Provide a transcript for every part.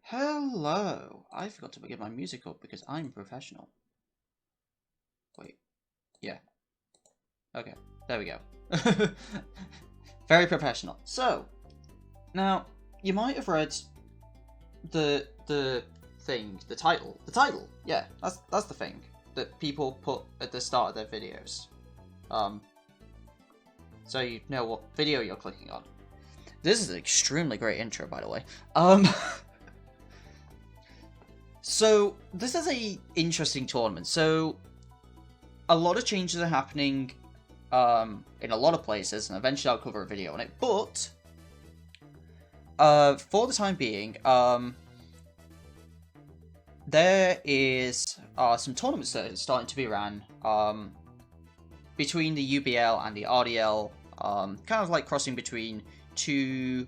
Hello! I forgot to get my music up because I'm professional. Wait. Yeah. Okay. There we go. Very professional. So, now, you might have read the thing, the title. The title! Yeah, that's the thing that people put at the start of their videos. So you know what video you're clicking on. This is an extremely great intro, by the way. So, this is a interesting tournament. So, a lot of changes are happening in a lot of places, and eventually I'll cover a video on it. But, for the time being, there is some tournaments that are starting to be ran between the UBL and the RDL, kind of like crossing between to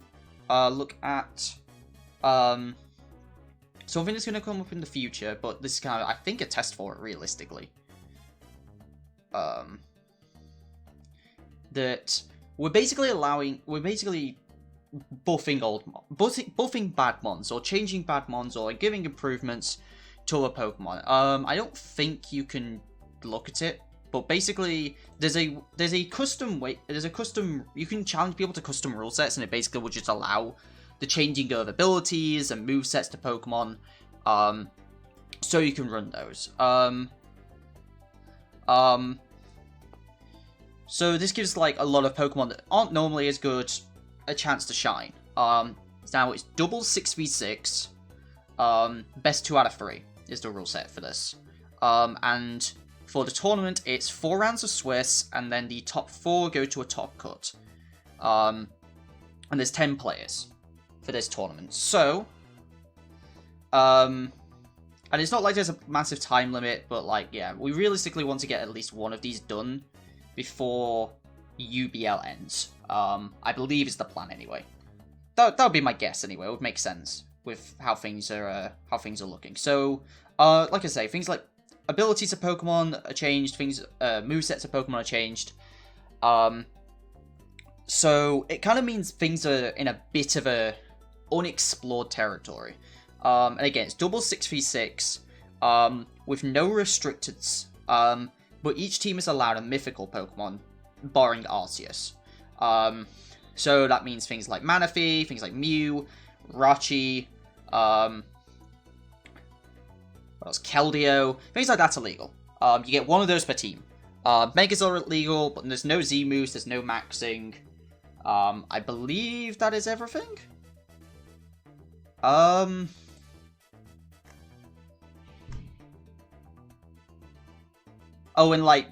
look at something that's going to come up in the future, but this is kind of, I think, a test for it, realistically. That we're basically buffing bad mons, or changing bad mons, or giving improvements to a Pokemon. I don't think you can look at it, but basically, there's a custom way, you can challenge people to custom rule sets, and it basically will just allow the changing of abilities and movesets to Pokemon, so you can run those. So this gives like a lot of Pokemon that aren't normally as good a chance to shine. Now it's double 6v6, best 2 out of 3 is the rule set for this. And for the tournament, it's 4 rounds of Swiss, and then the top 4 go to a top cut. And there's 10 players for this tournament. So, and it's not like there's a massive time limit, but like, yeah, we realistically want to get at least one of these done before UBL ends. I believe is the plan anyway. That would be my guess anyway. It would make sense with how things are looking. So, like I say, things like abilities of Pokemon are changed. Things, movesets of Pokemon are changed. So it kind of means things are in a bit of a unexplored territory. And again, it's double 6v6 with no restricteds. But each team is allowed a mythical Pokemon, barring Arceus. So that means things like Manaphy, things like Mew, Rachi, what else? Keldeo, things like that's illegal. You get one of those per team. Megas are illegal, but there's no Z-moves, there's no maxing. I believe that is everything. Oh, and like,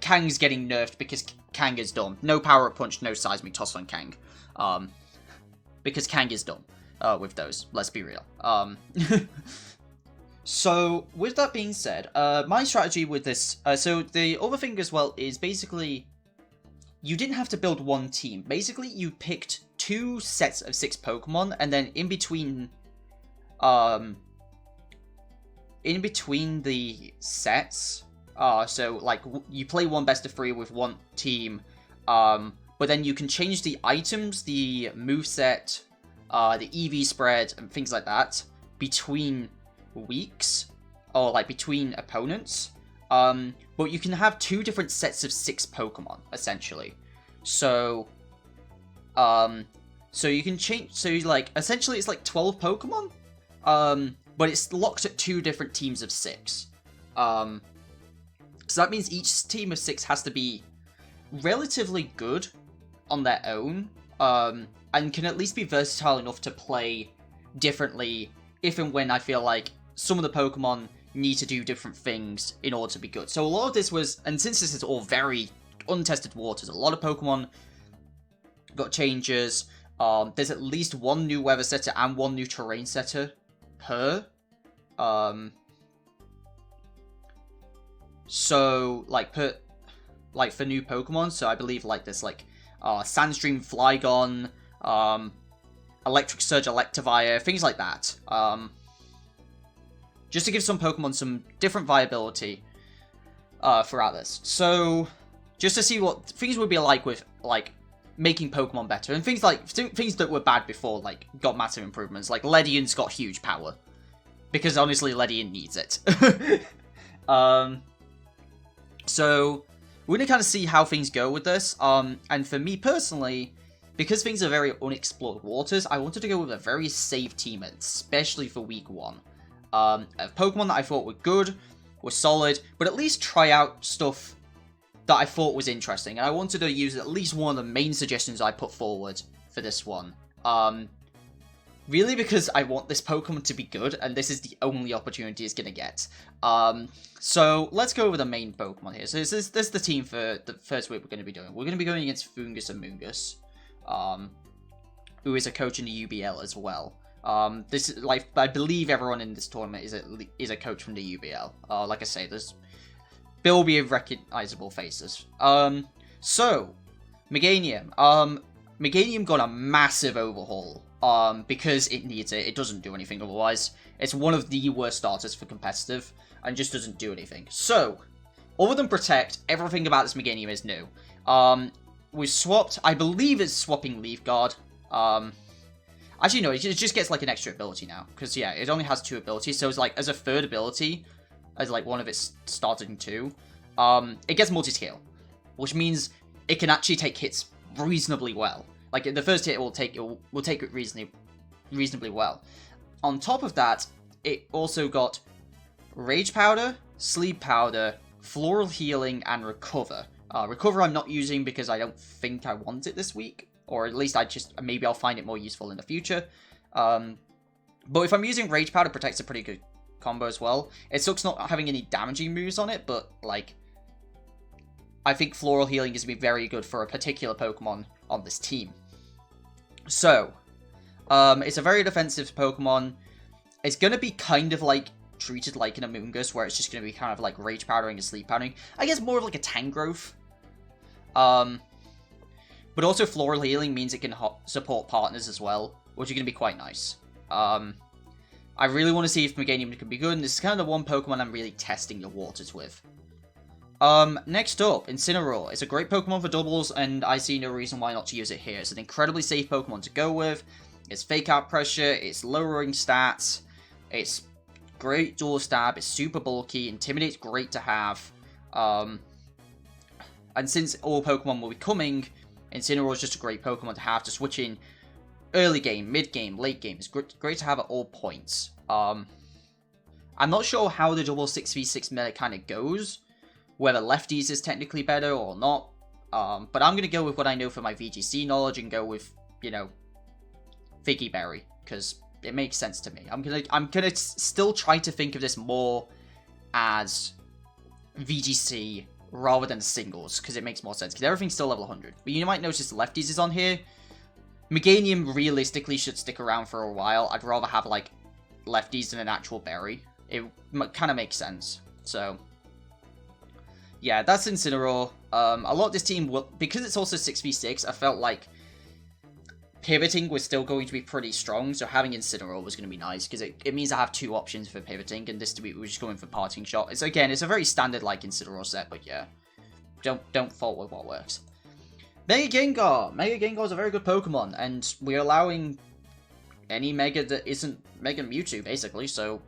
Kang's getting nerfed because Kang is dumb. No Power Up Punch, no Seismic Toss on Kang. Because Kang is dumb with those, let's be real. So, with that being said, my strategy with this... so, the other thing as well is basically... You didn't have to build one team. Basically, you picked 2 sets of 6 Pokemon, and then in between the sets... so, like, you play one best of 3 with one team, but then you can change the items, the moveset, the EV spread, and things like that between weeks, or, like, between opponents. But you can have 2 different sets of 6 Pokemon, essentially. So, so you can change, so, like, essentially it's like 12 Pokemon, but it's locked at 2 different teams of 6. So that means each team of 6 has to be relatively good on their own, and can at least be versatile enough to play differently if and when I feel like some of the Pokemon need to do different things in order to be good. So a lot of this was, and since this is all very untested waters, a lot of Pokemon got changes. There's at least 1 new weather setter and 1 new terrain setter per. So, like, for new Pokemon, so I believe, like, there's, like, Sandstream Flygon, Electric Surge Electivire, things like that. Just to give some Pokemon some different viability, throughout this. So, just to see what things would be like with, like, making Pokemon better. And things that were bad before, like, got massive improvements. Like, Ledian's got huge power. Because, honestly, Ledian needs it. So, we're going to kind of see how things go with this. And for me, personally, because things are very unexplored waters, I wanted to go with a very safe team, especially for Week 1. A Pokemon that I thought were good, were solid, but at least try out stuff that I thought was interesting. And I wanted to use at least one of the main suggestions I put forward for this one. Really because I want this Pokemon to be good, and this is the only opportunity it's going to get. So let's go over the main Pokemon here. So this is the team for the first week we're going to be doing. We're going to be going against Foongus and Moongus, who is a coach in the UBL as well. This is, like, I believe everyone in this tournament is a coach from the UBL. Like I say, there will be recognizable faces. So Meganium. Meganium got a massive overhaul. Because it needs it. It doesn't do anything otherwise. It's one of the worst starters for competitive, and just doesn't do anything. So, other than Protect, everything about this Meganium is new. We swapped, I believe it's swapping Leaf Guard. Actually, no, it just gets, like, an extra ability now. Because, yeah, it only has 2 abilities. So, it's, like, as a third ability, as, like, one of its starting 2, it gets Multiscale. Which means it can actually take hits reasonably well. Like, the first hit will take it reasonably well. On top of that, it also got Rage Powder, Sleep Powder, Floral Healing, and Recover. Recover I'm not using because I don't think I want it this week. Or at least maybe I'll find it more useful in the future. But if I'm using Rage Powder, Protect's a pretty good combo as well. It sucks not having any damaging moves on it, but, like, I think Floral Healing is going to be very good for a particular Pokemon on this team. So, it's a very defensive Pokemon. It's going to be kind of like treated like an Amoonguss, where it's just going to be kind of like Rage Powdering and Sleep Powdering. I guess more of like a Tangrowth. But also Floral Healing means it can support partners as well, which is going to be quite nice. I really want to see if Meganium can be good, and this is kind of the one Pokemon I'm really testing the waters with. Next up, Incineroar. It's a great Pokemon for doubles, and I see no reason why not to use it here. It's an incredibly safe Pokemon to go with. It's fake out pressure, it's lowering stats, it's great dual stab, it's super bulky, Intimidate's great to have. And since all Pokemon will be coming, Incineroar is just a great Pokemon to have to switch in early game, mid game, late game. It's great to have at all points. I'm not sure how the double 6v6 meta kind of goes, whether lefties is technically better or not, but I'm going to go with what I know from my VGC knowledge and go with, you know, Figgy Berry, because it makes sense to me. I'm gonna still try to think of this more as VGC rather than singles, because it makes more sense, because everything's still level 100. But you might notice lefties is on here. Meganium realistically should stick around for a while. I'd rather have, like, lefties than an actual berry. It kind of makes sense, so... yeah, that's Incineroar. A lot of this team will... because it's also 6v6, I felt like pivoting was still going to be pretty strong, so having Incineroar was going to be nice, because it means I have 2 options for pivoting, and this we're just going for Parting Shot. It's a very standard, like, Incineroar set, but yeah. Don't fault with what works. Mega Gengar! Mega Gengar is a very good Pokemon, and we're allowing any Mega that isn't Mega Mewtwo, basically, so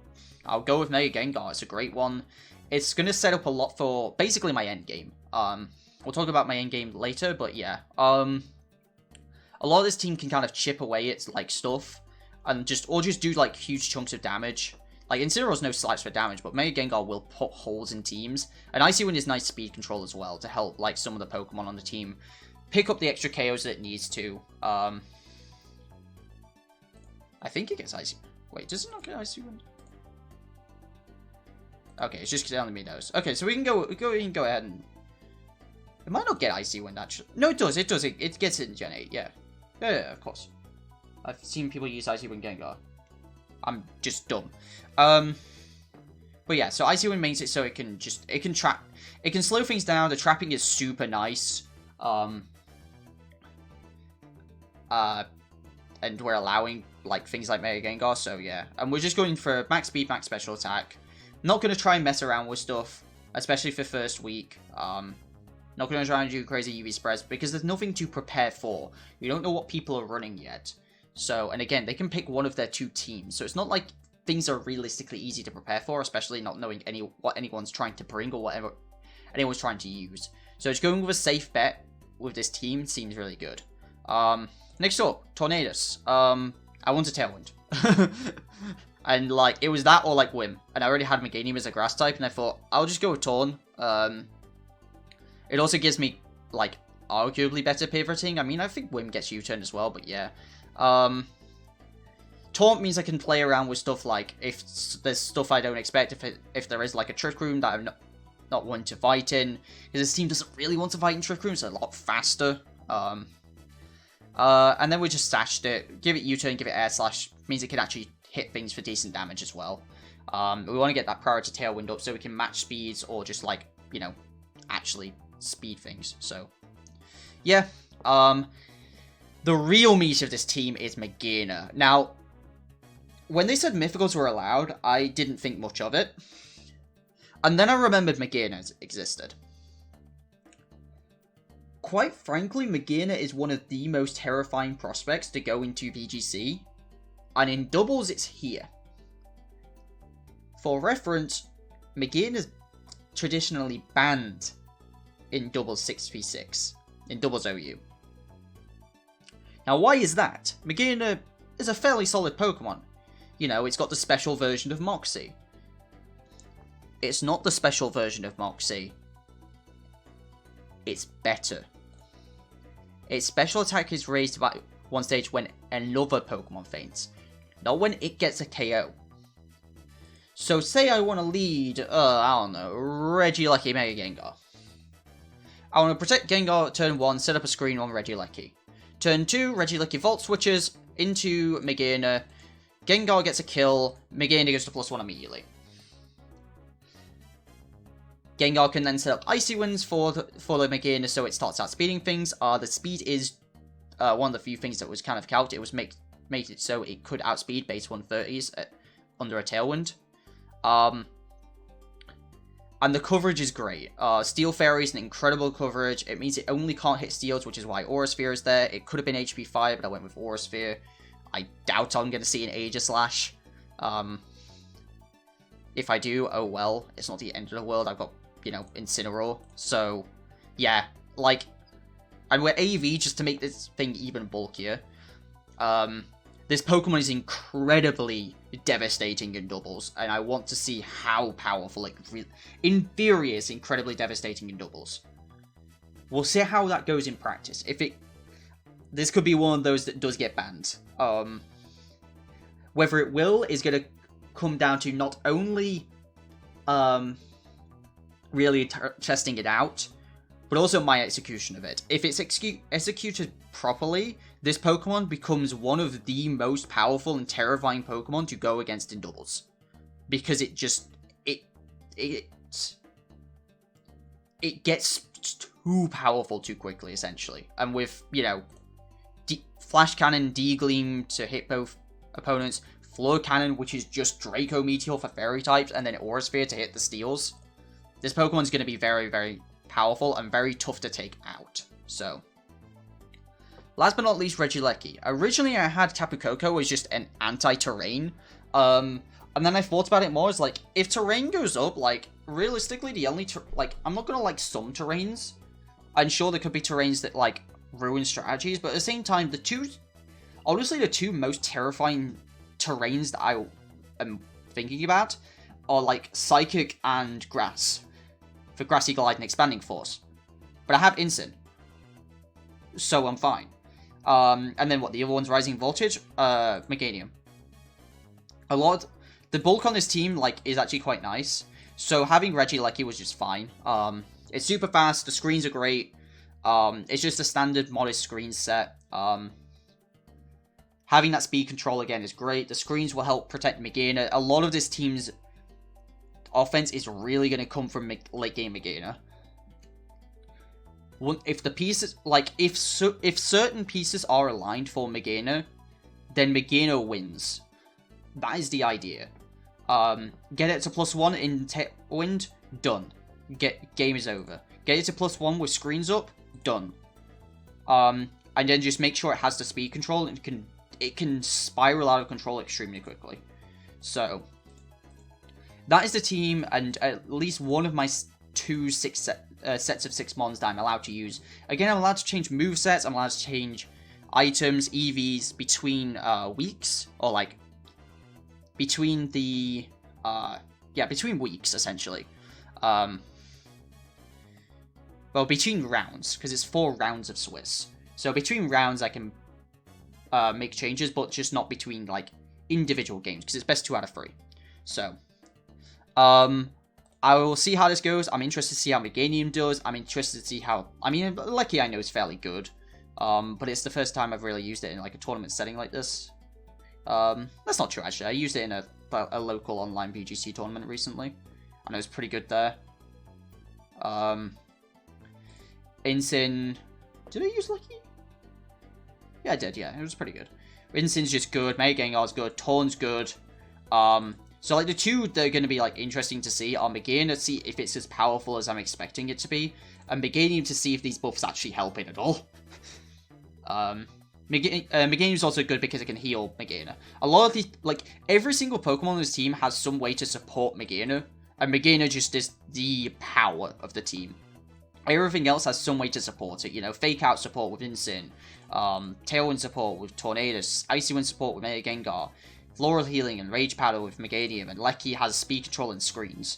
I'll go with Mega Gengar. It's a great one. It's going to set up a lot for basically my endgame. We'll talk about my endgame later, but yeah. A lot of this team can kind of chip away at, like, stuff, and just do, like, huge chunks of damage. Like, Incineroar's no slights for damage, but Mega Gengar will put holes in teams. And Icy Wind is nice speed control as well, to help, like, some of the Pokemon on the team pick up the extra KOs that it needs to. I think it gets Icy... wait, does it not get Icy Wind? Okay, it's just telling me those. Okay, so we can go ahead and... it might not get Icy Wind, actually. No, it does. It gets it in Gen 8, yeah. Yeah, of course. I've seen people use Icy Wind Gengar. I'm just dumb. But yeah, so Icy Wind makes it so it can trap... it can slow things down. The trapping is super nice. And we're allowing, like, things like Mega Gengar, so yeah. And we're just going for max speed, max special attack. Not going to try and mess around with stuff, especially for first week. Not going to try and do crazy UV spreads because there's nothing to prepare for. You don't know what people are running yet. So, and again, they can pick one of their 2 teams. So it's not like things are realistically easy to prepare for, especially not knowing what anyone's trying to bring or whatever anyone's trying to use. So just going with a safe bet with this team seems really good. Next up, Tornadus. I want a Tailwind. And like, it was that or like Whim. And I already had Meganium as a grass type, and I thought, I'll just go with Torn. It also gives me, like, arguably better pivoting. I mean, I think Whim gets U-turn as well, but yeah. Taunt means I can play around with stuff like, if there's stuff I don't expect, if there is like a Trick Room that I'm not wanting to fight in, because this team doesn't really want to fight in Trick Room, so a lot faster. And then we just stashed it, give it U-turn, give it Air Slash, means it can actually hit things for decent damage as well. We want to get that priority Tailwind up so we can match speeds or just like, you know, actually speed things. So, yeah. The real meat of this team is Meganium. Now, when they said Mythicals were allowed, I didn't think much of it. And then I remembered Meganium existed. Quite frankly, Meganium is one of the most terrifying prospects to go into VGC. And in doubles, it's here. For reference, Meganium is traditionally banned in doubles 6v6, in doubles OU. Now, why is that? Meganium is a fairly solid Pokemon. You know, it's got the special version of Moxie. It's not the special version of Moxie. It's better. Its special attack is raised by 1 stage when another Pokemon faints, not when it gets a KO. So say I want to lead, I don't know, Regieleki Mega Gengar. I want to protect Gengar turn 1, set up a screen on Regieleki. Turn 2, Regieleki Volt switches into Meganium. Gengar gets a kill, Meganium goes to +1 immediately. Gengar can then set up Icy Winds for the Meganium so it starts out speeding things. The speed is one of the few things that was kind of calced. It was made it so it could outspeed base 130s under a Tailwind. And the coverage is great. Steel Fairy is an incredible coverage. It means it only can't hit Steels, which is why Aura Sphere is there. It could have been HP 5, but I went with Aura Sphere. I doubt I'm going to see an Aegislash. If I do, oh well. It's not the end of the world. I've got, you know, Incineroar. So, yeah. Like, I went AV just to make this thing even bulkier. This Pokemon is incredibly devastating in doubles, and I want to see how powerful, like, in theory, it's incredibly devastating in doubles. We'll see how that goes in practice. This could be one of those that does get banned. Whether it will is going to come down to not only, really testing it out, but also my execution of it. If it's executed properly, this Pokemon becomes one of the most powerful and terrifying Pokemon to go against in doubles. Because it just, it gets too powerful too quickly, essentially. And with, you know, Flash Cannon, D-Gleam to hit both opponents, Floor Cannon, which is just Draco Meteor for Fairy types, and then Aura Sphere to hit the Steels. This Pokemon's going to be very, very powerful and very tough to take out. So, last but not least, Regieleki. Originally, I had Tapu Koko as just an anti-terrain. And then I thought about it more as, like, if terrain goes up, like, realistically, the only, I'm not going to like some terrains. I'm sure there could be terrains that, like, ruin strategies, but at the same time, the two most terrifying terrains that I am thinking about are, like, Psychic and Grass. For Grassy Glide and Expanding Force. But I have Incin. So I'm fine. And then what, the other one's Rising Voltage? Meganium. The bulk on this team, like, is actually quite nice. So having Regieleki was just fine. It's super fast, the screens are great. It's just a standard modest screen set. Having that speed control again is great. The screens will help protect Meganium. A lot of this team's offense is really going to come from late game Meganium. If the pieces, like, if certain pieces are aligned for Meganium, then Meganium wins. That is the idea. Get it to +1 in Tailwind, done. Game is over. get it to +1 with screens up, done. And then just make sure it has the speed control, and it can spiral out of control extremely quickly. So that is the team, and at least one of my two sets of 6 mons that I'm allowed to use. Again, I'm allowed to change movesets, I'm allowed to change items, EVs between weeks, or like between the between weeks essentially. Well, between rounds, because it's 4 rounds of Swiss. So between rounds I can make changes, but just not between like individual games, because it's best 2 out of 3. So I will see how this goes. I'm interested to see how Meganium does. I'm interested to see how... I mean, Lecky I know is fairly good. But it's the first time I've really used it in like a tournament setting like this. That's not true actually. I used it in a local online BGC tournament recently, and it was pretty good there. Ensign... Did I use Lecky? Yeah, I did, yeah. It was pretty good. Ensign's just good. Megangar's good. Torn's good. So, like, the two that are going to be, like, interesting to see are Meganium to see if it's as powerful as I'm expecting it to be, and Meganium to see if these buffs actually help it at all. Meganium's also good because it can heal Meganium. A lot of these, like, every single Pokemon on this team has some way to support Meganium, and Meganium just is the power of the team. Everything else has some way to support it, you know, Fake Out support with Ensign, Tailwind support with Tornadus, Icy Wind support with Megangar, Floral Healing and Rage Powder with Meganium, and Lecky has Speed Control and Screens.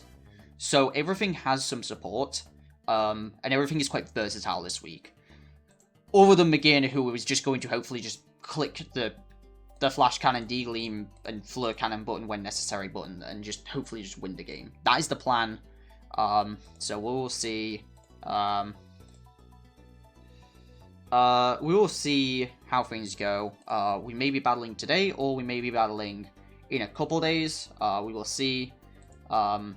So everything has some support, and everything is quite versatile this week. Other than Meganium, who is just going to hopefully just click the Flash Cannon, Degleam, and Fleur Cannon button when necessary button, and just hopefully just win the game. That is the plan. So we'll see. We will see how things go. We may be battling today, or we may be battling in a couple days. We will see. But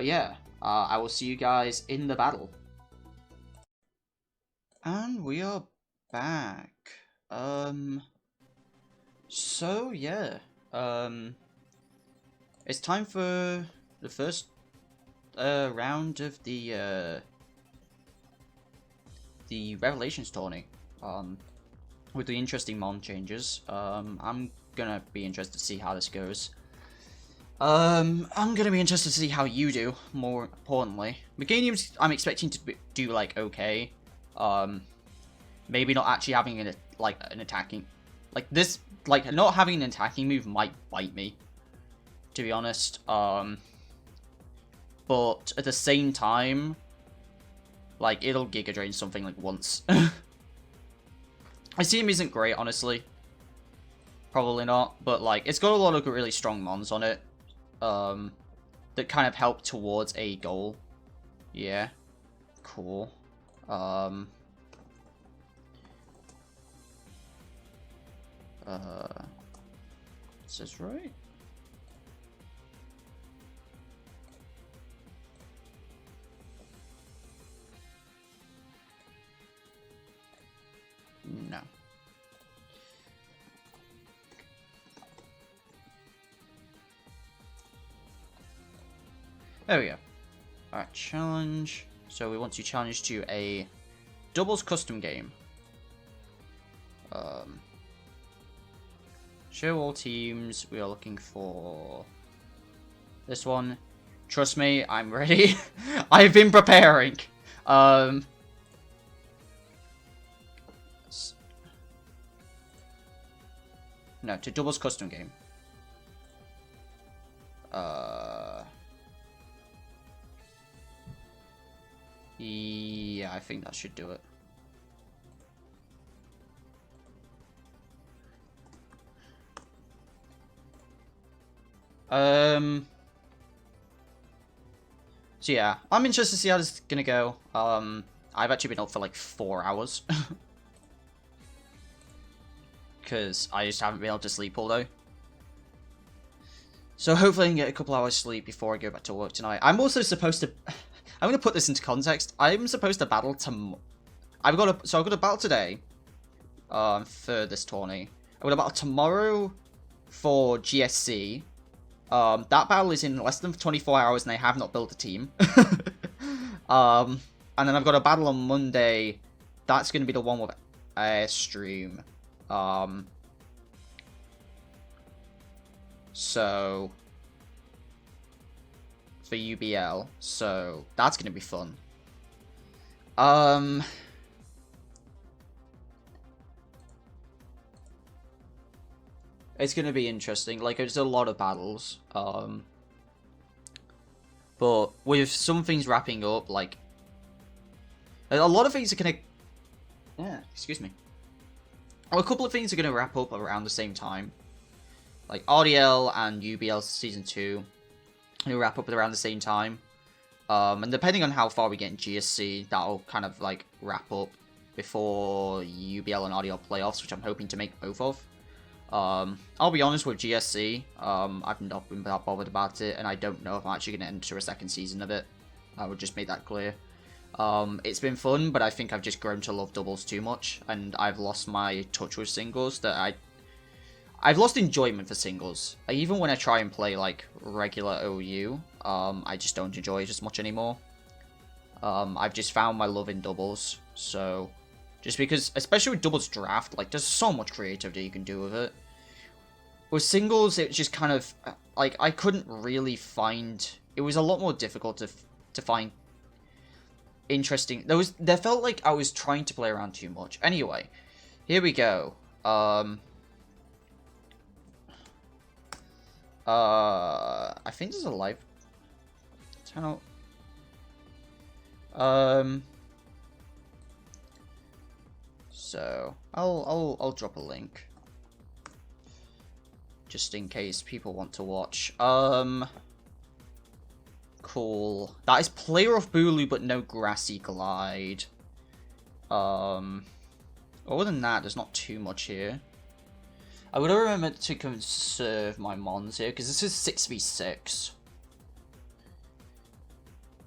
yeah, I will see you guys in the battle. And we are back. So yeah, it's time for the first round of the Revelations tourney, with the interesting mon changes. I'm gonna be interested to see how this goes. I'm gonna be interested to see how you do, more importantly. Meganium's, I'm expecting to do, like, okay. Maybe not actually having an attacking... Like, this, like, not having an attacking move might bite me, to be honest. But at the same time, like, it'll Giga Drain something, like, once. I see him isn't great, honestly. Probably not, but, like, it's got a lot of really strong mons on it. That kind of help towards a goal. Yeah. Cool. Is this right? No. There we go. Alright, challenge. So we want to challenge to a doubles custom game. Show all teams. We are looking for this one. Trust me, I'm ready. I've been preparing. No, to doubles custom game. Yeah, I think that should do it. So yeah, I'm interested to see how this is gonna go. I've actually been up for like 4 hours. Because I just haven't been able to sleep all day. So hopefully I can get a couple hours sleep before I go back to work tonight. I'm also supposed to... I'm going to put this into context. I'm supposed to battle tomorrow. I've got a battle today. For this tourney. I'm going to battle tomorrow for GSC. That battle is in less than 24 hours and I have not built a team. And then I've got a battle on Monday. That's going to be the one with Airstream. So for UBL. So that's going to be fun. It's going to be interesting. Like, there's a lot of battles. But with some things wrapping up, like, a lot of things are going to... Yeah, excuse me. Well, a couple of things are going to wrap up around the same time. Like, RDL and UBL Season 2 will wrap up around the same time. And depending on how far we get in GSC, that'll kind of, like, wrap up before UBL and RDL playoffs, which I'm hoping to make both of. I'll be honest with GSC, I've not been that bothered about it, and I don't know if I'm actually going to enter a second season of it. I would just make that clear. It's been fun, but I think I've just grown to love doubles too much, and I've lost my touch with singles. I've lost enjoyment for singles. Even when I try and play, like, regular OU, I just don't enjoy it as much anymore. I've just found my love in doubles, so... Just because, especially with doubles draft, like, there's so much creativity you can do with it. With singles, it was just kind of, like, I couldn't really find... It was a lot more difficult to find interesting... There felt like I was trying to play around too much. Anyway, here we go. I think there's a live channel. So I'll drop a link just in case people want to watch. Cool. That is player of Bulu, but no grassy glide. Other than that, there's not too much here. I would remember to conserve my mons here, because this is 6v6.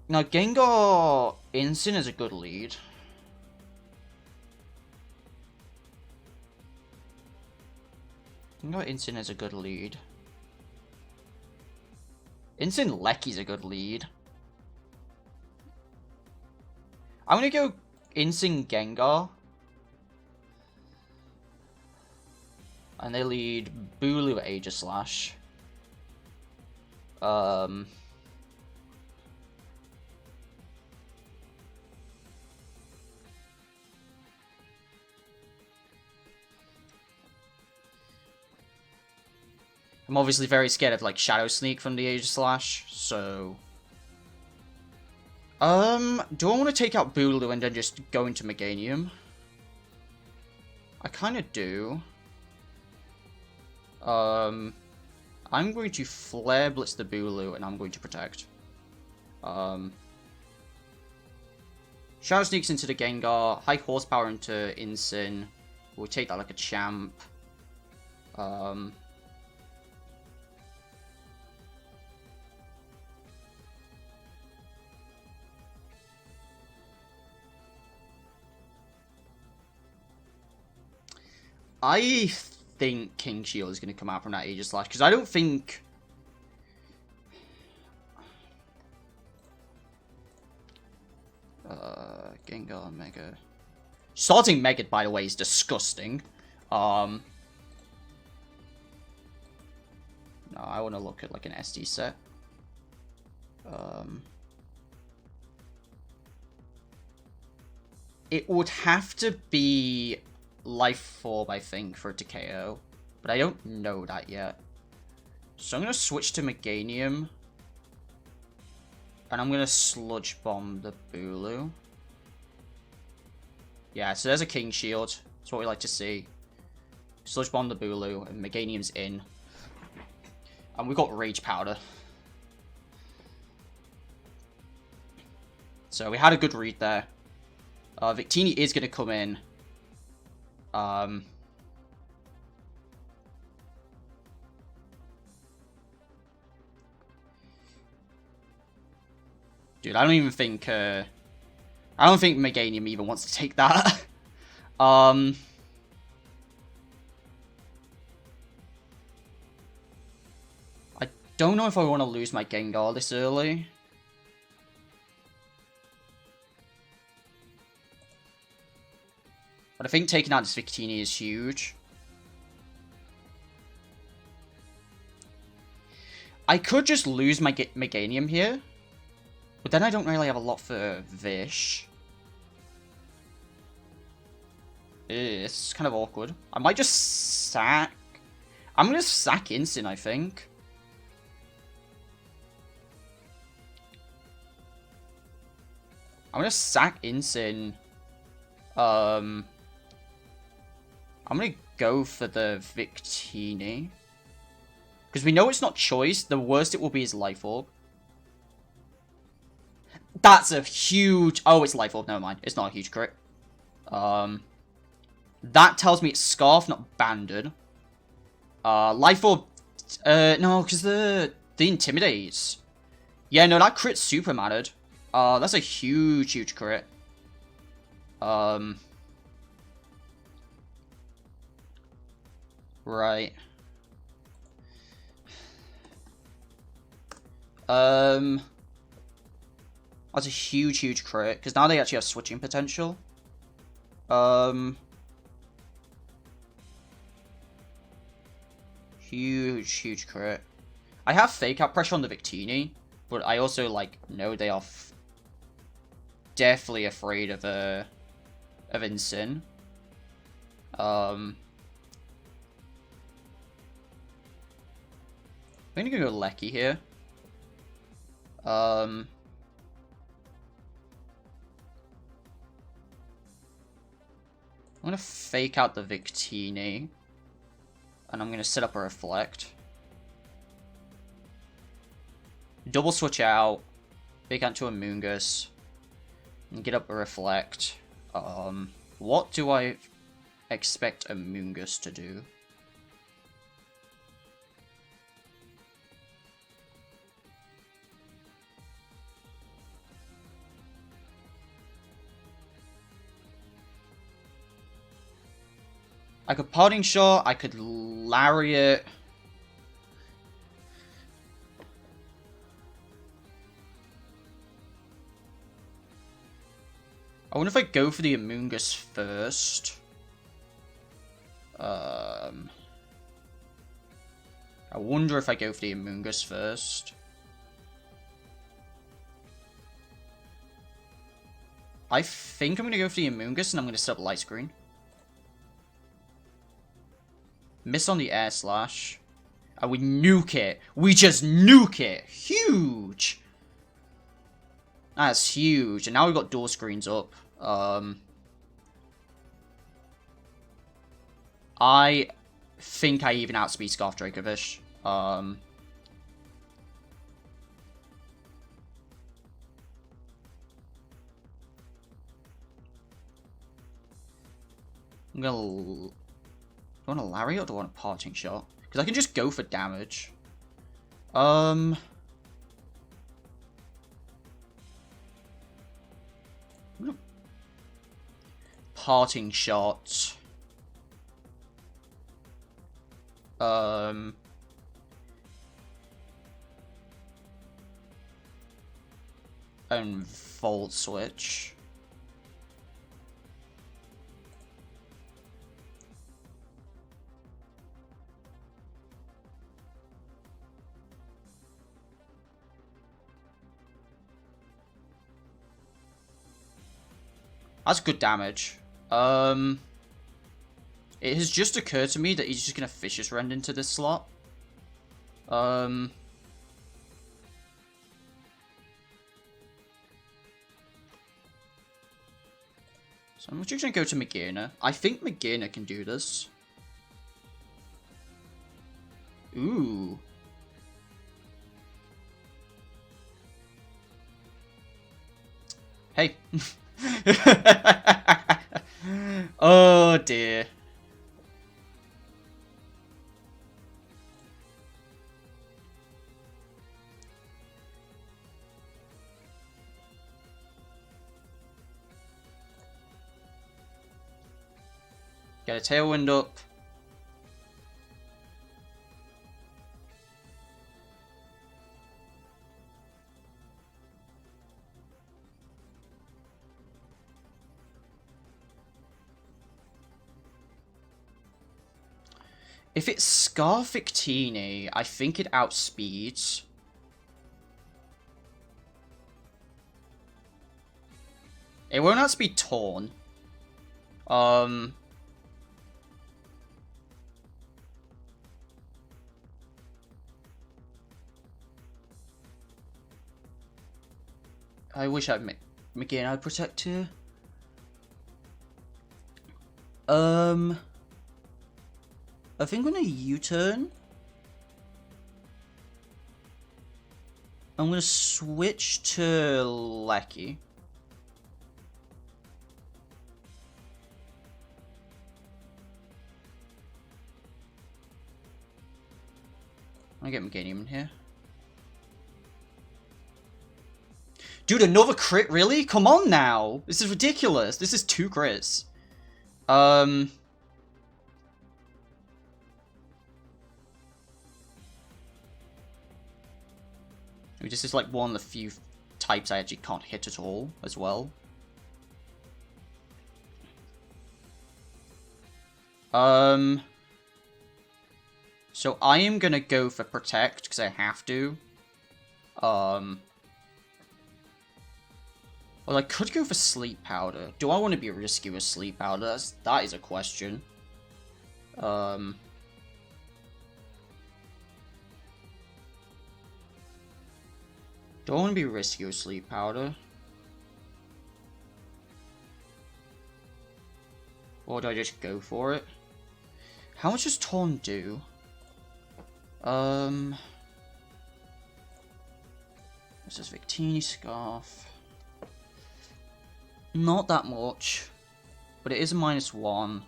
Now, Gengar Incin is a good lead. Gengar Incin is a good lead. Incin Lecky's a good lead. I'm gonna go Incin Gengar. And they lead Bulu Aegislash. I'm obviously very scared of, like, Shadow Sneak from the Aegislash, so... do I want to take out Bulu and then just go into Meganium? I kind of do. I'm going to Flare Blitz the Bulu, and I'm going to Protect. Shadow Sneaks into the Gengar, High Horsepower into Incin. We'll take that like a champ. I think King Shield is going to come out from that Aegislash, because I don't think... Gengar, Mega... Starting Mega, by the way, is disgusting. No, I want to look at, like, an SD set. It would have to be... Life Orb, I think, for it to KO. But I don't know that yet. So I'm going to switch to Meganium. And I'm going to Sludge Bomb the Bulu. Yeah, so there's a King Shield. That's what we like to see. Sludge Bomb the Bulu, and Meganium's in. And we've got Rage Powder. So we had a good read there. Victini is going to come in. Dude, I don't think Meganium even wants to take that. I don't know if I want to lose my Gengar this early. But I think taking out this Victini is huge. I could just lose my Meganium here. But then I don't really have a lot for Vish. It's kind of awkward. I might just sack. I'm going to sack Instant, I think. I'm going to sack Instant. I'm going to go for the Victini. Because we know it's not choice. The worst it will be is Life Orb. That's a huge... Oh, it's Life Orb. Never mind. It's not a huge crit. That tells me it's Scarf, not Banded. Life Orb... no, because the Intimidates. Yeah, no, that crit super mattered. That's a huge, huge crit. Right. That's a huge, huge crit, because now they actually have switching potential. Huge, huge crit. I have fake out pressure on the Victini, but I also, like, know they are definitely afraid of Insyn. I'm gonna go Lecky here. I'm gonna fake out the Victini. And I'm gonna set up a Reflect. Double switch out. Fake out to a Foongus. And get up a Reflect. What do I expect a Foongus to do? I could Parting Shot, I could Lariat. I wonder if I go for the Foongus first. I wonder if I go for the Foongus first. I think I'm going to go for the Foongus and I'm going to set up Light Screen. Miss on the Air Slash. And we nuke it. We just nuke it. Huge. That's huge. And now we've got door screens up. I think I even outspeed Scarf Dracovish. I'm gonna... Do I want a Lariat or do I want a Parting Shot? Because I can just go for damage. Parting Shot. And Volt Switch. That's good damage. It has just occurred to me that he's just gonna Vicious Rend into this slot. So I'm just gonna go to Meganium. I think Meganium can do this. Ooh. Hey. Oh dear. Get a Tailwind up. If it's Scarfictini, I think it outspeeds. It won't outspeed Torn. I wish I'd Meganium I'd protect here. I think I'm gonna U-turn. I'm gonna switch to Lecky. I get Meganium in here. Dude, another crit? Really? Come on now. This is ridiculous. This is 2 crits. This is like one of the few types I actually can't hit at all, as well. So I am gonna go for Protect, because I have to. Well, I could go for Sleep Powder. Do I want to be risky with Sleep Powder? That is a question. Do I want to be risky with Sleep Powder? Or do I just go for it? How much does Torn do? This is Victini Scarf. Not that much, but it is a -1.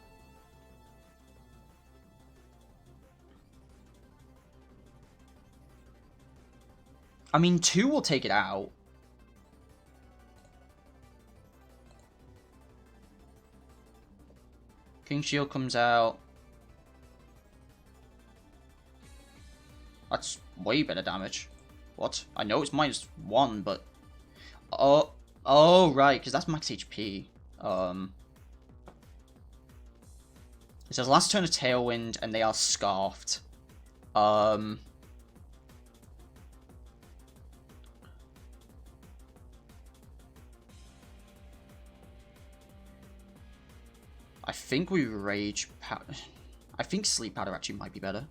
I mean, 2 will take it out. King Shield comes out. That's way better damage. What? I know it's -1, but... Oh, right, because that's max HP. It says last turn of Tailwind, and they are Scarfed. I think we Rage Powder. I think Sleep Powder actually might be better.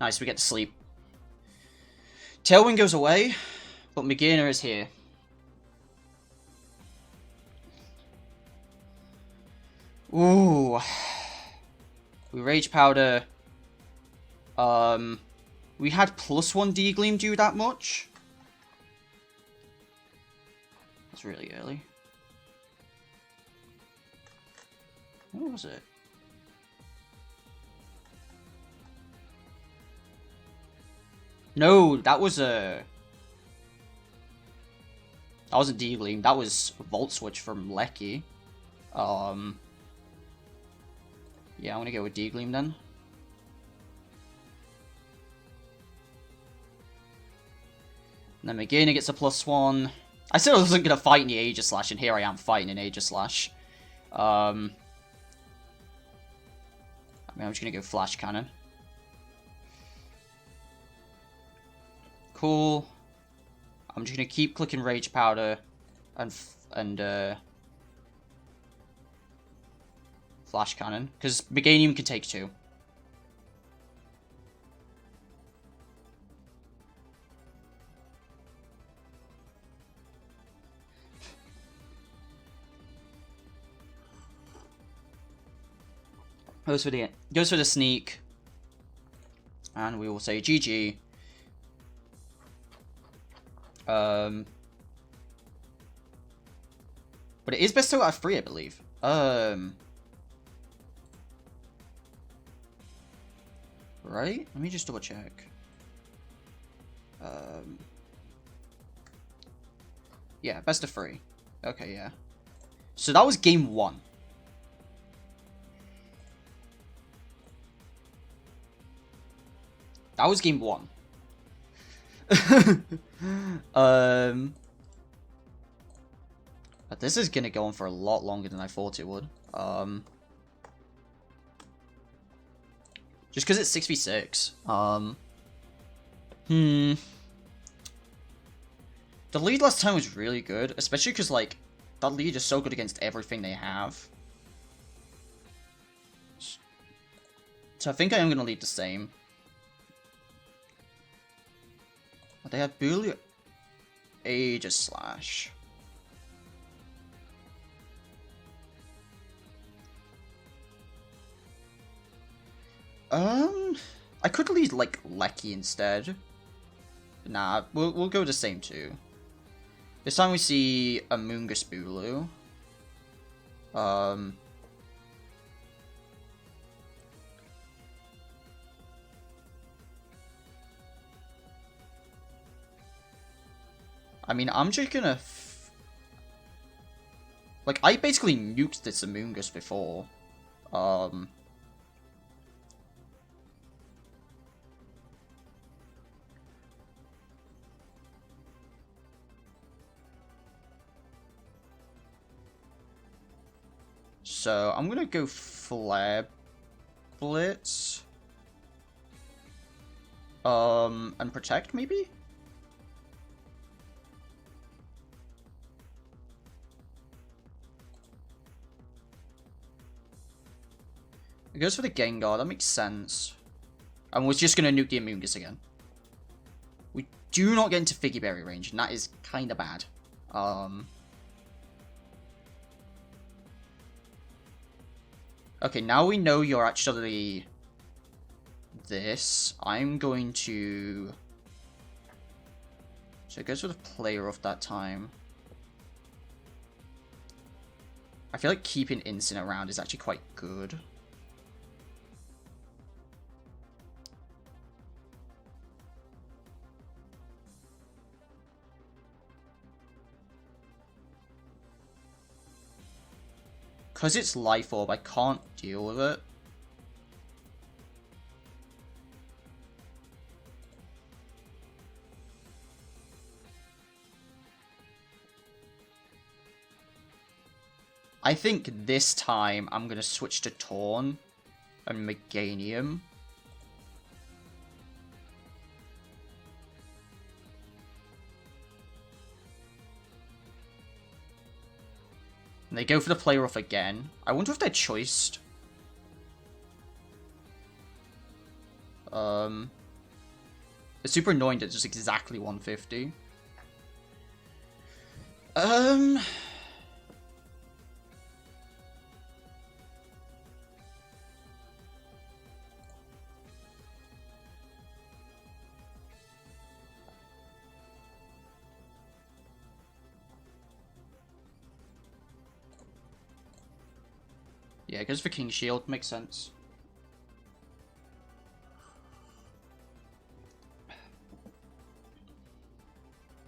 Nice, we get to sleep. Tailwind goes away, but Meganium is here. Ooh. We Rage Powder. We had +1 D-Gleam do that much? That's really early. What was it? No, that was a... That wasn't D-Gleam, that was Volt Switch from Lecky. Yeah, I'm gonna go with D-Gleam then. And then Meganium gets a +1. I said I wasn't gonna fight in the Aegislash, and here I am fighting in Aegislash. I mean, I'm just gonna go Flash Cannon. Cool. I'm just gonna keep clicking Rage Powder and Flash Cannon, because Meganium can take 2. Goes for the sneak, and we will say GG. But it is best out of 3, I believe. Right? Let me just double check. Yeah, best of 3. Okay, yeah. So that was game 1. That was game 1. But this is gonna go on for a lot longer than I thought it would. Just because it's 6v6. The lead last time was really good, especially because, like, that lead is so good against everything they have. So I think I am going to lead the same. But they had Bulu Aegis Slash. I could lead, like, Lecky instead. Nah, we'll go the same too. This time we see a Foongus Bulu. I mean, I'm just gonna... like, I basically nuked this Foongus before. So, I'm gonna go Flare Blitz. And Protect, maybe? It goes for the Gengar, that makes sense. And we're just gonna nuke the Foongus again. We do not get into Figgy Berry range, and that is kinda bad. Okay, now we know you're actually this. I'm going to... so it goes with a player off that time. I feel like keeping Instant around is actually quite good. Because it's Life Orb, I can't deal with it. I think this time I'm going to switch to Torn and Meganium. And they go for the player off again. I wonder if they're choiced. It's super annoying that it's just exactly 150. Yeah, it goes for King Shield. Makes sense.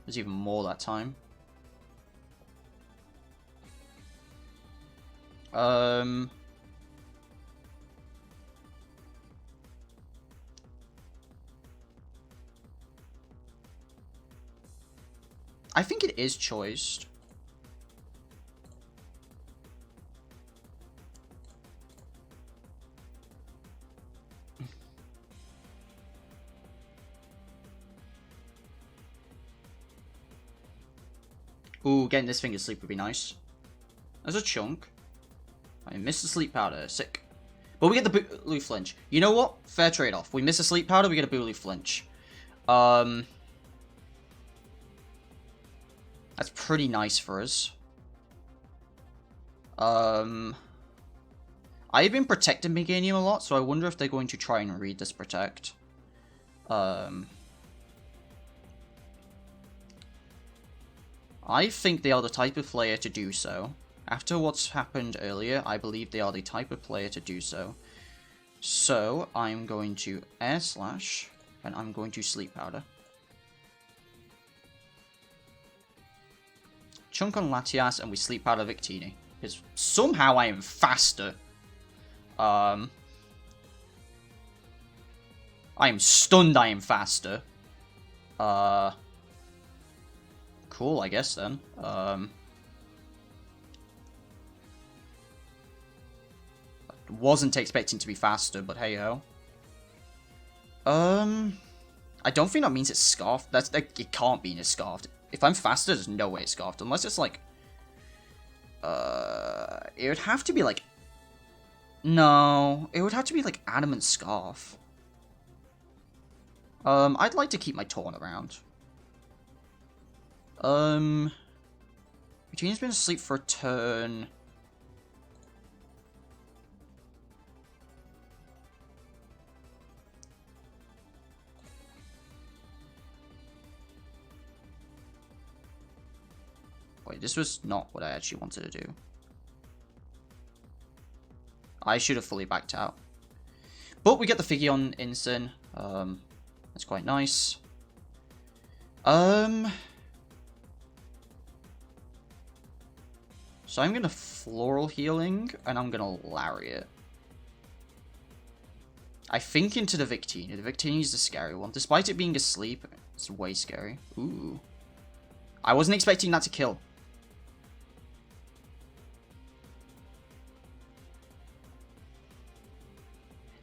There's even more that time. I think it is choiced. Ooh, getting this thing to sleep would be nice. There's a chunk. I missed the sleep powder. Sick. But we get the Bulu Flinch. You know what? Fair trade-off. We miss a sleep powder, we get a Bulu Flinch. That's pretty nice for us. I've been protecting Meganium a lot, so I wonder if they're going to try and read this protect. I think they are the type of player to do so. After what's happened earlier, I believe they are the type of player to do so. So, I'm going to Air Slash, and I'm going to Sleep Powder. Chunk on Latias, and we Sleep Powder Victini. Because somehow I am faster. Oh I am stunned I am faster. Cool, I guess, then. Wasn't expecting to be faster, but hey-ho. I don't think that means it's scarfed. It can't mean it's scarfed. If I'm faster, there's no way it's scarfed. Unless it's like... it would have to be like... No, it would have to be like Adamant Scarf. I'd like to keep my Taunt around. Regina's been asleep for a turn. Wait, this was not what I actually wanted to do. I should have fully backed out. But we get the Figgy on Instant. That's quite nice. So I'm going to Floral Healing, and I'm going to Lariat. I think into the Victini. The Victini is the scary one. Despite it being asleep, it's way scary. Ooh. I wasn't expecting that to kill.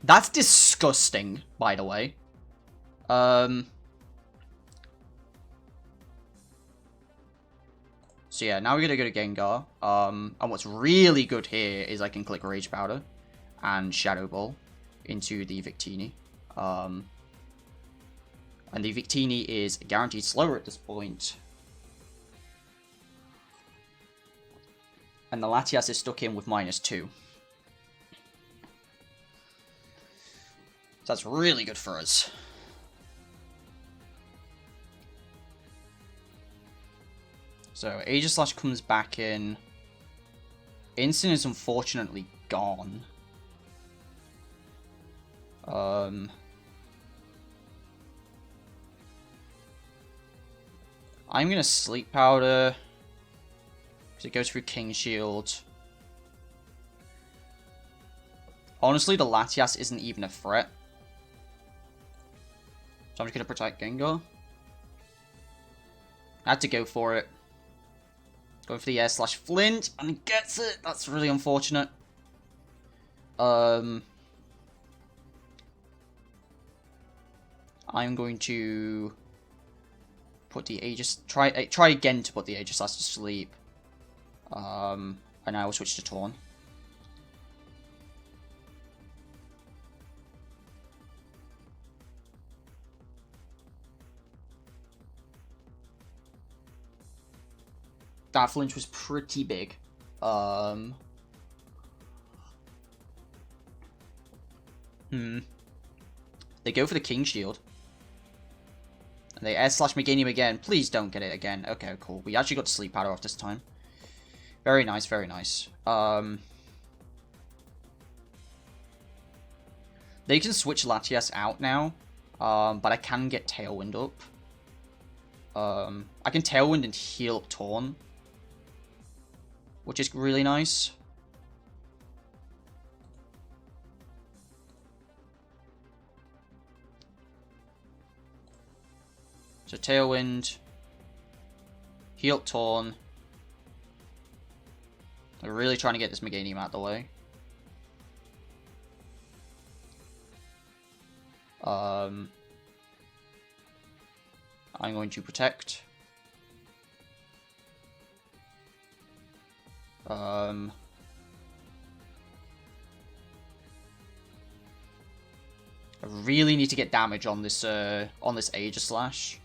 That's disgusting, by the way. So yeah, now we're gonna go to Gengar. And what's really good here is I can click Rage Powder and Shadow Ball into the Victini. And the Victini is guaranteed slower at this point. And the Latias is stuck in with -2. So that's really good for us. So Aegislash comes back in. Instant is unfortunately gone. I'm gonna Sleep Powder because it goes through King Shield. Honestly, the Latias isn't even a threat. So I'm just gonna protect Gengar. I had to go for it. Going for the Air Slash Flint, and he gets it. That's really unfortunate. I'm going to put the Aegis... Try again to put the Aegislash to sleep. And I will switch to Torn. That flinch was pretty big. They go for the King Shield. And they Air Slash Meganium again. Please don't get it again. Okay, cool. We actually got Sleep Powder off this time. Very nice, very nice. They can switch Latias out now. But I can get Tailwind up. I can Tailwind and heal up Torn, which is really nice. So Tailwind, heal up Torn. We're really trying to get this Meganium out of the way. I'm going to protect. I really need to get damage on this Aegislash.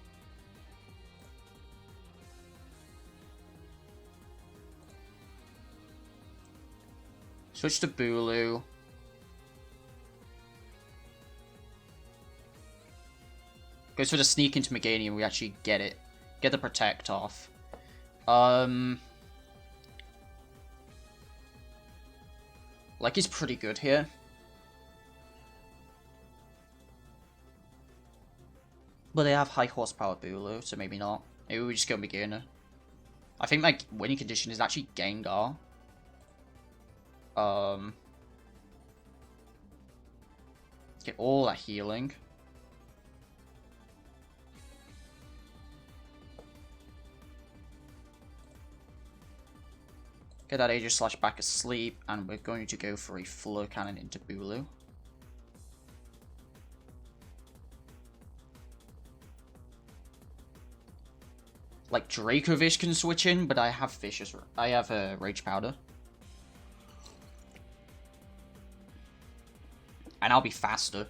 Switch to Bulu. Goes for the sneak into Meganium. We actually get it. Get the protect off. Like, he's pretty good here. But they have high horsepower Bulu, so maybe not. Maybe we just go Meganium. I think my winning condition is actually Gengar. Get all that healing. Get that Aegis Slash back asleep, and we're going to go for a Floor Cannon into Bulu. Like Dracovish can switch in, but I have Rage Powder. And I'll be faster.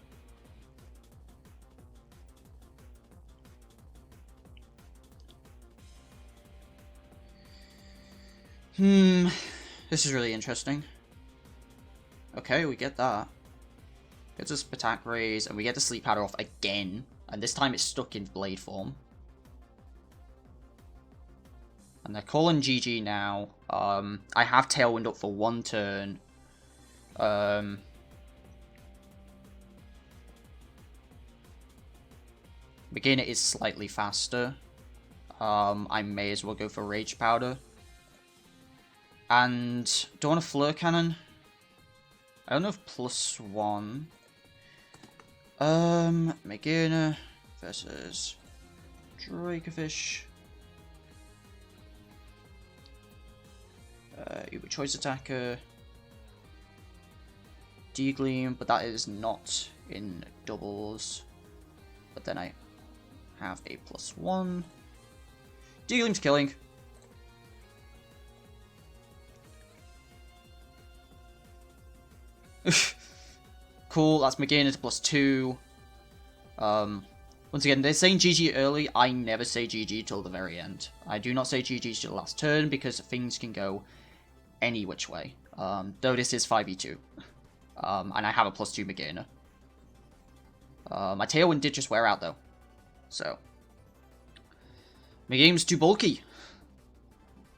This is really interesting. Okay, we get that. Gets us attack raise, and we get the Sleep Powder off again. And this time it's stuck in Blade form. And they're calling GG now. I have Tailwind up for 1 turn. Meganium is slightly faster. I may as well go for Rage Powder. And do I want a Flare Cannon? I don't know if +1. Meganium versus Dracovish. Uber Choice Attacker. Degleam, but that is not in doubles. But then I have a +1. Degleam's killing. Cool, that's Meganium to +2. Once again, they're saying GG early. I never say GG till the very end. I do not say GG till the last turn because things can go any which way. Though this is 5v2. And I have a +2 Meganium. My Tailwind did just wear out though. So. Meganium's too bulky.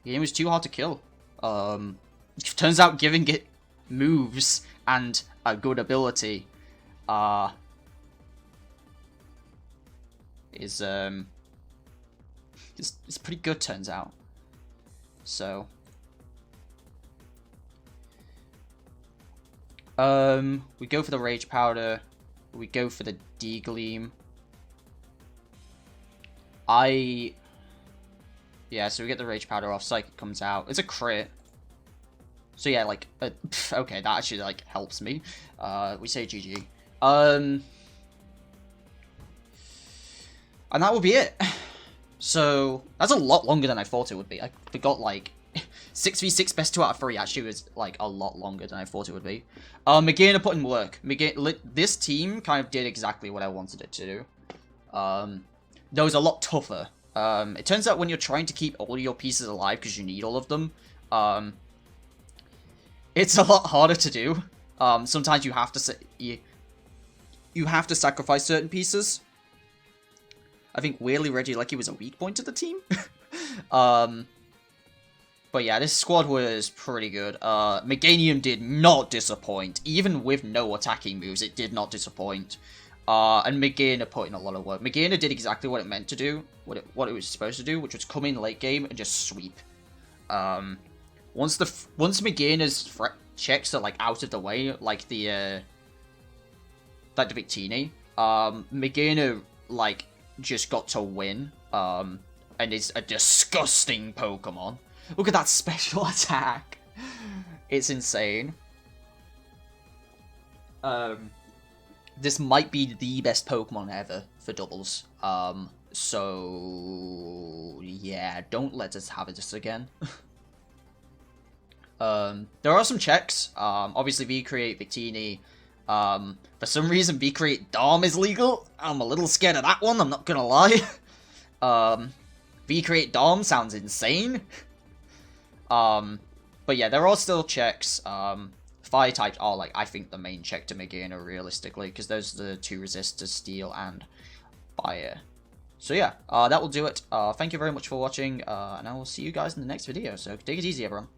Meganium is too hard to kill. Turns out giving it moves and a good ability is it's pretty good, turns out. So we go for the Rage Powder, we go for the Degleam. Yeah, so we get the Rage Powder off, Psychic comes out. It's a crit. So yeah, like, okay, that actually, like, helps me. We say GG. And that will be it. So, that's a lot longer than I thought it would be. I forgot, like, 6v6 best 2 out of 3 actually was, like, a lot longer than I thought it would be. Meganium put in work. This team kind of did exactly what I wanted it to do. Though it was a lot tougher. It turns out when you're trying to keep all your pieces alive because you need all of them, it's a lot harder to do. Sometimes you have to you have to sacrifice certain pieces. I think weirdly Regieleki was a weak point of the team. But yeah, this squad was pretty good. Meganium did not disappoint. Even with no attacking moves, it did not disappoint. And Meganium put in a lot of work. Meganium did exactly what it meant to do, what it was supposed to do, which was come in late game and just sweep. Once Meganium's checks are like out of the way, like the Victini, Meganium like just got to win. And is a disgusting Pokemon. Look at that special attack. It's insane. This might be the best Pokemon ever for doubles. So yeah, don't let us have this again. There are some checks. Obviously V-Create Victini. For some reason V-Create Dom is legal. I'm a little scared of that one, I'm not gonna lie. V-Create Dom sounds insane. But yeah, there are still checks. Fire types are, like, I think the main check to Meganium realistically, because those are the 2 resistors, Steel and Fire. So yeah, that will do it. Thank you very much for watching, and I will see you guys in the next video. So take it easy, everyone.